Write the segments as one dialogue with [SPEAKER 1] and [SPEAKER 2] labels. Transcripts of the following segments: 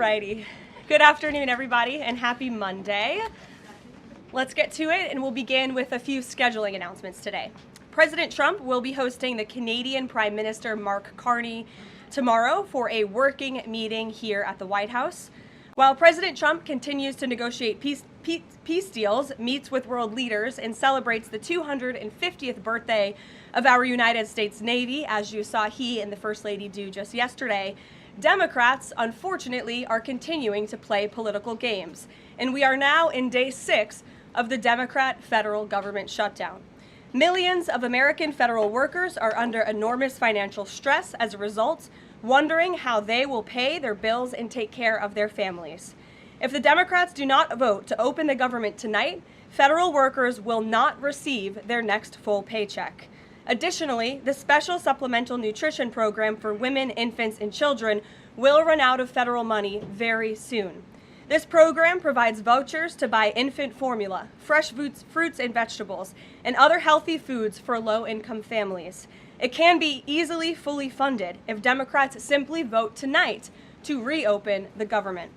[SPEAKER 1] Alrighty. Good afternoon, everybody, and happy Monday. Let's get to it, and we'll begin with a few scheduling announcements today. President Trump will be hosting the Canadian Prime Minister Mark Carney tomorrow for a working meeting here at the White House. While President Trump continues to negotiate peace deals, meets with world leaders, and celebrates the 250th birthday of our United States Navy, as you saw he and the First Lady do just yesterday, Democrats, unfortunately, are continuing to play political games. And we are now in day 6 of the Democrat federal government shutdown. Millions of American federal workers are under enormous financial stress as a result, wondering how they will pay their bills and take care of their families. If the Democrats do not vote to open the government tonight, federal workers will not receive their next full paycheck. Additionally, the Special Supplemental Nutrition Program for women, infants, and children will run out of federal money very soon. This program provides vouchers to buy infant formula, fresh fruits and vegetables, and other healthy foods for low-income families. It can be easily fully funded if Democrats simply vote tonight to reopen the government.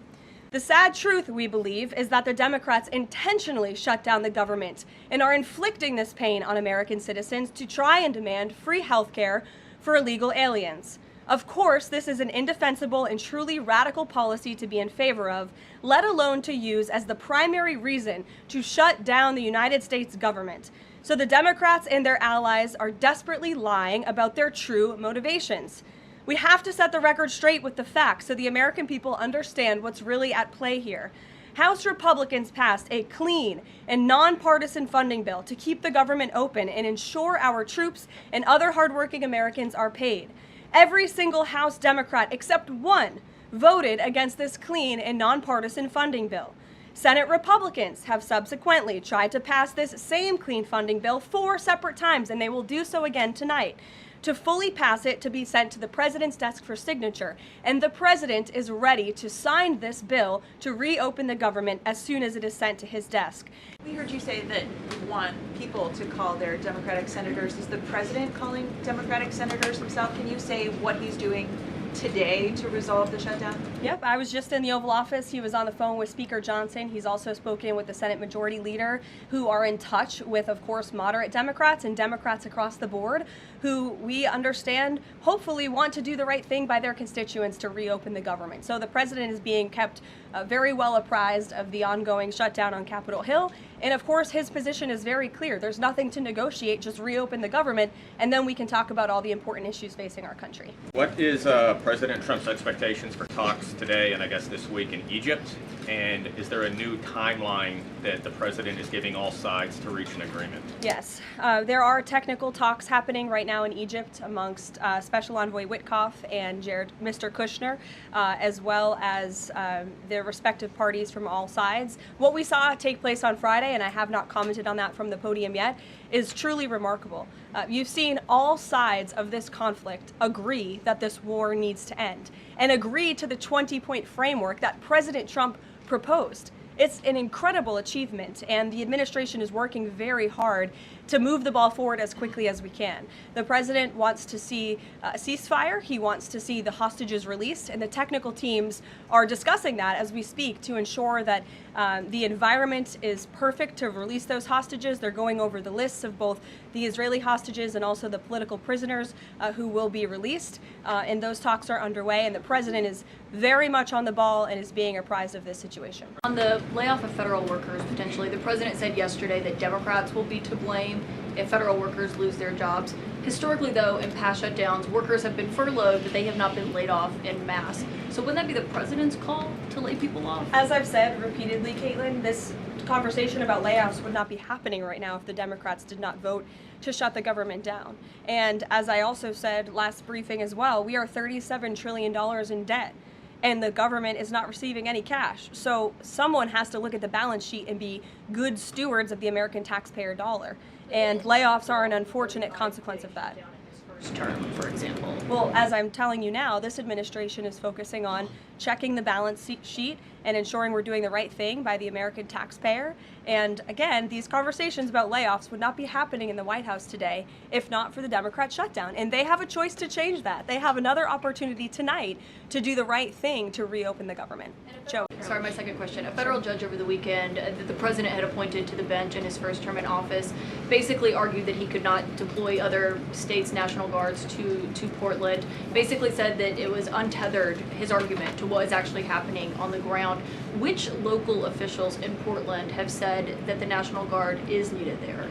[SPEAKER 1] The sad truth, we believe, is that the Democrats intentionally shut down the government and are inflicting this pain on American citizens to try and demand free health care for illegal aliens. Of course, this is an indefensible and truly radical policy to be in favor of, let alone to use as the primary reason to shut down the United States government. So the Democrats and their allies are desperately lying about their true motivations. We have to set the record straight with the facts so the American people understand what's really at play here. House Republicans passed a clean and nonpartisan funding bill to keep the government open and ensure our troops and other hardworking Americans are paid. Every single House Democrat except one voted against this clean and nonpartisan funding bill. Senate Republicans have subsequently tried to pass this same clean funding bill 4 separate times, and they will do so again tonight, to fully pass it to be sent to the president's desk for signature. And the president is ready to sign this bill to reopen the government as soon as it is sent to his desk.
[SPEAKER 2] We heard you say that you want people to call their Democratic senators. Is the president calling Democratic senators himself? Can you say what he's doing today to resolve the shutdown?
[SPEAKER 1] Yep, I was just in the Oval Office. He was on the phone with Speaker Johnson. He's also spoken with the Senate Majority Leader, who are in touch with, of course, moderate Democrats and Democrats across the board, who we understand hopefully want to do the right thing by their constituents to reopen the government. So the president is being kept very well apprised of the ongoing shutdown on Capitol Hill. And of course, his position is very clear. There's nothing to negotiate, just reopen the government, and then we can talk about all the important issues facing our country.
[SPEAKER 3] What is President Trump's expectations for talks today and I guess this week in Egypt? And is there a new timeline that the president is giving all sides to reach an agreement?
[SPEAKER 1] Yes, there are technical talks happening right now in Egypt amongst Special Envoy Witkoff and Mr. Kushner, as well as their respective parties from all sides. What we saw take place on Friday, and I have not commented on that from the podium yet, is truly remarkable. You've seen all sides of this conflict agree that this war needs to end and agree to the 20-point framework that President Trump proposed. It's an incredible achievement, and the administration is working very hard to move the ball forward as quickly as we can. The president wants to see a ceasefire. He wants to see the hostages released, and the technical teams are discussing that as we speak to ensure that the environment is perfect to release those hostages. They're going over the lists of both the Israeli hostages and also the political prisoners who will be released, and those talks are underway, and the president is very much on the ball and is being apprised of this situation.
[SPEAKER 4] On the layoff of federal workers, potentially, the president said yesterday that Democrats will be to blame if federal workers lose their jobs. Historically, though, in past shutdowns, workers have been furloughed, but they have not been laid off en masse. So wouldn't that be the president's call to lay people off?
[SPEAKER 1] As I've said repeatedly, Caitlin, this conversation about layoffs would not be happening right now if the Democrats did not vote to shut the government down. And as I also said last briefing as well, we are $37 trillion in debt, and the government is not receiving any cash. So someone has to look at the balance sheet and be good stewards of the American taxpayer dollar. And layoffs are an unfortunate consequence of that.
[SPEAKER 4] First term, for example.
[SPEAKER 1] Well, as I'm telling you now, this administration is focusing on checking the balance sheet and ensuring we're doing the right thing by the American taxpayer. And again, these conversations about layoffs would not be happening in the White House today if not for the Democrat shutdown. And they have a choice to change that. They have another opportunity tonight to do the right thing to reopen the government. Joe.
[SPEAKER 4] Sorry, my second question. A federal judge over the weekend that the president had appointed to the bench in his first term in office basically argued that he could not deploy other states' National Guards to Portland. Basically said that it was untethered, his argument, to what is actually happening on the ground. Which local officials in Portland have said that the National Guard is needed there?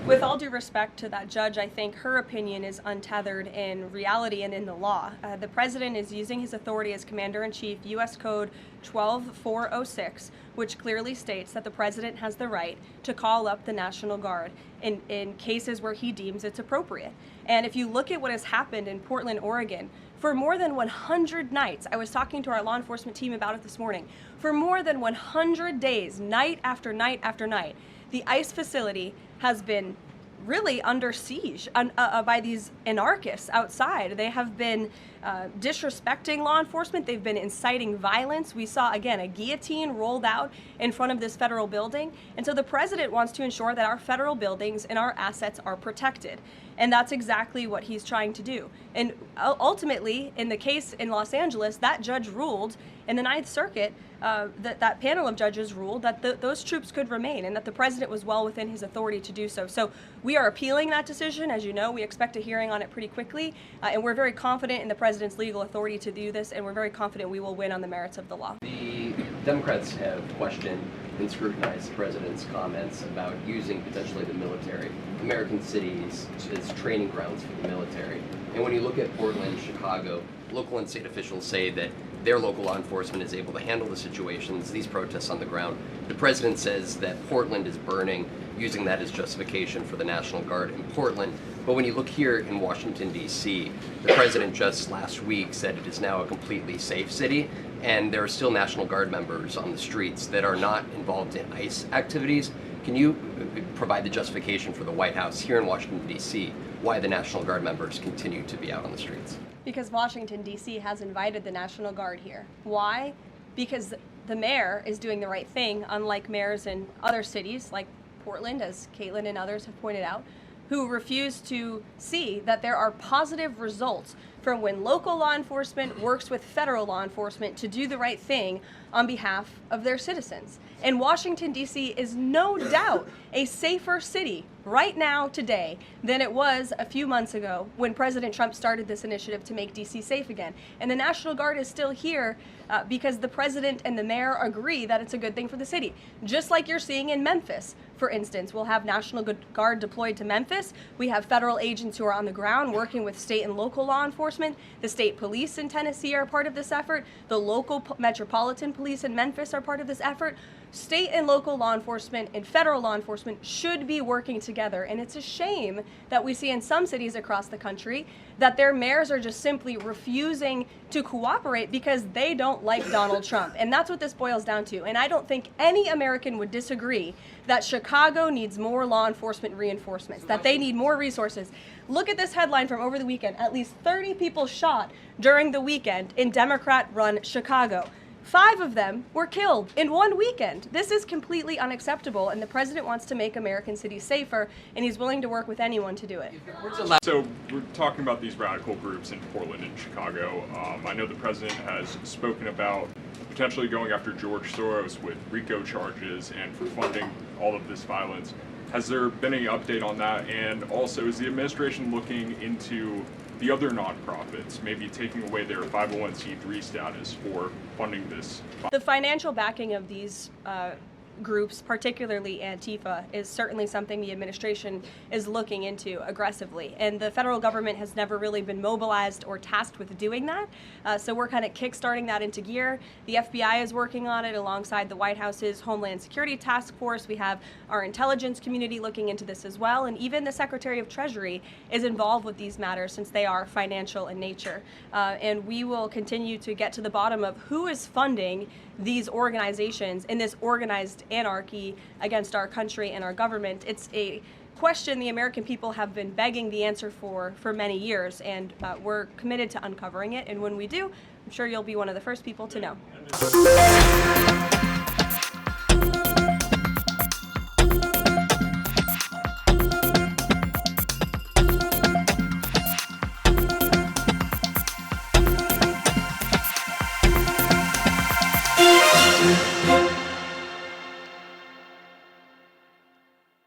[SPEAKER 1] With all due respect to that judge, I think her opinion is untethered in reality and in the law. The president is using his authority as Commander-in-Chief, U.S. Code 12406, which clearly states that the president has the right to call up the National Guard in cases where he deems it's appropriate. And if you look at what has happened in Portland, Oregon, for more than 100 nights, I was talking to our law enforcement team about it this morning, for more than 100 days, night after night after night, the ICE facility has been really under siege by these anarchists outside. They have been disrespecting law enforcement. They've been inciting violence. We saw, again, a guillotine rolled out in front of this federal building. And so the president wants to ensure that our federal buildings and our assets are protected. And that's exactly what he's trying to do. And ultimately, in the case in Los Angeles, that judge ruled in the Ninth Circuit, that panel of judges ruled that those troops could remain and that the president was well within his authority to do so. So we are appealing that decision. As you know, we expect a hearing on it pretty quickly, and we're very confident in the president's legal authority to do this, and we're very confident we will win on the merits of the law.
[SPEAKER 5] The Democrats have questioned and scrutinized the president's comments about using potentially the military, American cities, as training grounds for the military. And when you look at Portland, Chicago, local and state officials say that their local law enforcement is able to handle the situations, these protests on the ground. The president says that Portland is burning, using that as justification for the National Guard in Portland. But when you look here in Washington, D.C., the president just last week said it is now a completely safe city, and there are still National Guard members on the streets that are not involved in ICE activities. Can you provide the justification for the White House here in Washington, D.C., why the National Guard members continue to be out on the streets?
[SPEAKER 1] Because Washington, D.C. has invited the National Guard here. Why? Because the mayor is doing the right thing, unlike mayors in other cities like Portland, as Caitlin and others have pointed out, who refuse to see that there are positive results from when local law enforcement works with federal law enforcement to do the right thing on behalf of their citizens. And Washington, D.C. is no doubt a safer city right now, today, than it was a few months ago when President Trump started this initiative to make D.C. safe again. And the National Guard is still here because the president and the mayor agree that it's a good thing for the city. Just like you're seeing in Memphis, for instance. We'll have National Guard deployed to Memphis. We have federal agents who are on the ground working with state and local law enforcement. The state police in Tennessee are part of this effort. The local metropolitan police in Memphis are part of this effort. State and local law enforcement and federal law enforcement should be working together. And it's a shame that we see in some cities across the country that their mayors are just simply refusing to cooperate because they don't like Donald Trump. And that's what this boils down to. And I don't think any American would disagree that Chicago needs more law enforcement reinforcements, that they need more resources. Look at this headline from over the weekend. At least 30 people shot during the weekend in Democrat-run Chicago. 5 of them were killed in one weekend. This is completely unacceptable, and the president wants to make American cities safer, and he's willing to work with anyone to do it.
[SPEAKER 6] So we're talking about these radical groups in Portland and Chicago. I know the president has spoken about potentially going after George Soros with RICO charges and for funding all of this violence. Has there been any update on that? And also, is the administration looking into the other nonprofits, maybe taking away their 501c3 status for funding this?
[SPEAKER 1] The financial backing of these groups, particularly Antifa, is certainly something the administration is looking into aggressively. And the federal government has never really been mobilized or tasked with doing that. So we're kind of kickstarting that into gear. The FBI is working on it alongside the White House's Homeland Security Task Force. We have our intelligence community looking into this as well. And even the Secretary of Treasury is involved with these matters since they are financial in nature. And we will continue to get to the bottom of who is funding these organizations in this organized anarchy against our country and our government. It's a question the American people have been begging the answer for many years, and we're committed to uncovering it. And when we do, I'm sure you'll be one of the first people to know.